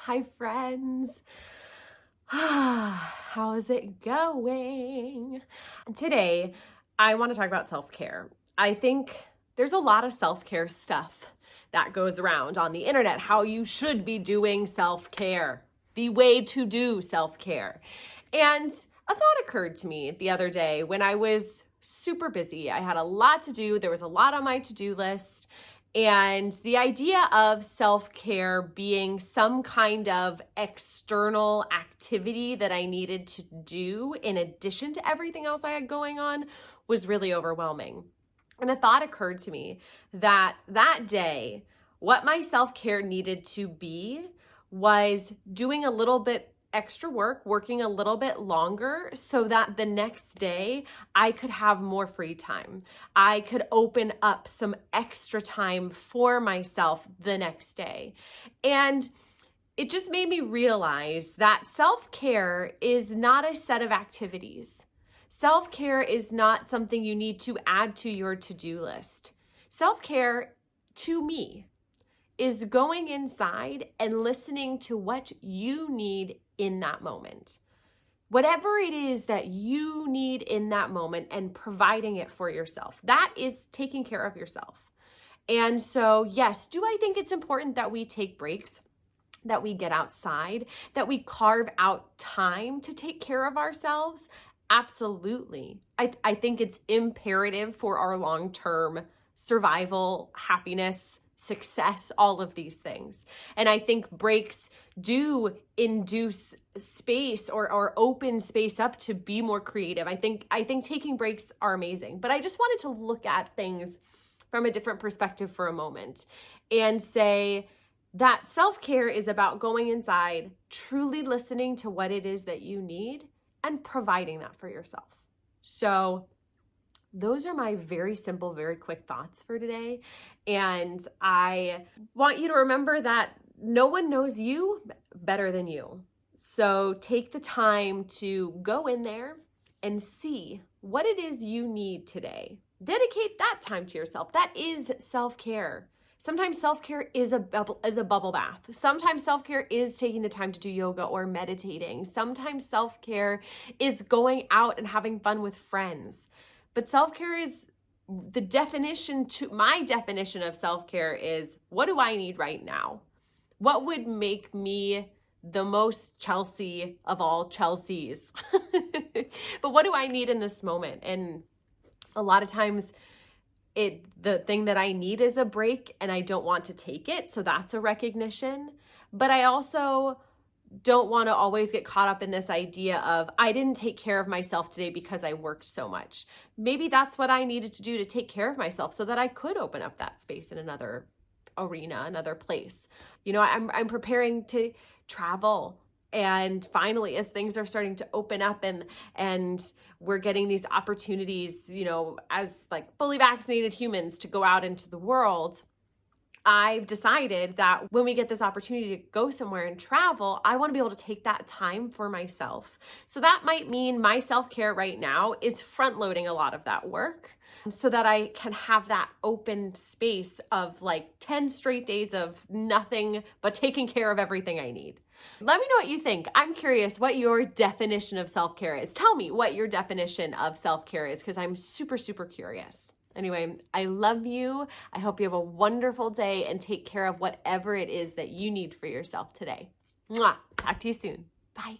Hi, friends. How's it going? Today, I want to talk about self-care. I think there's a lot of self-care stuff that goes around on the internet, how you should be doing self-care, the way to do self-care. And a thought occurred to me the other day when I was super busy. I had a lot to do. There was a lot on my to-do list. And the idea of self-care being some kind of external activity that I needed to do in addition to everything else I had going on was really overwhelming. And a thought occurred to me that day, what my self-care needed to be was doing a little bit extra work, working a little bit longer so that the next day I could have more free time. I could open up some extra time for myself the next day. And it just made me realize that self-care is not a set of activities. Self-care is not something you need to add to your to-do list. Self-care, to me, is going inside and listening to what you need in that moment. Whatever it is that you need in that moment and providing it for yourself. That is taking care of yourself. And so, yes, do I think it's important that we take breaks, that we get outside, that we carve out time to take care of ourselves? Absolutely. I think it's imperative for our long-term survival, happiness, success, all of these things. And I think breaks do induce space or open space up to be more creative. I think taking breaks are amazing, but I just wanted to look at things from a different perspective for a moment and say that self-care is about going inside, truly listening to what it is that you need and providing that for yourself. So those are my very simple, very quick thoughts for today. And I want you to remember that no one knows you better than you. So take the time to go in there and see what it is you need today. Dedicate that time to yourself. That is self-care. Sometimes self-care is a bubble bath. Sometimes self-care is taking the time to do yoga or meditating. Sometimes self-care is going out and having fun with friends. But self-care is my definition of self-care is, what do I need right now? What would make me the most Chelsea of all Chelseas? But what do I need in this moment? And a lot of times the thing that I need is a break and I don't want to take it. So that's a recognition. But I also don't want to always get caught up in this idea of I didn't take care of myself today because I worked so much. Maybe that's what I needed to do to take care of myself so that I could open up that space in another arena, another place. You know, I'm preparing to travel. And finally, as things are starting to open up and we're getting these opportunities, you know, as like fully vaccinated humans to go out into the world, I've decided that when we get this opportunity to go somewhere and travel, I want to be able to take that time for myself. So that might mean my self-care right now is front-loading a lot of that work so that I can have that open space of like 10 straight days of nothing but taking care of everything I need. Let me know what you think. I'm curious what your definition of self-care is. Tell me what your definition of self-care is because I'm super, super curious. Anyway, I love you. I hope you have a wonderful day and take care of whatever it is that you need for yourself today. Mwah. Talk to you soon. Bye.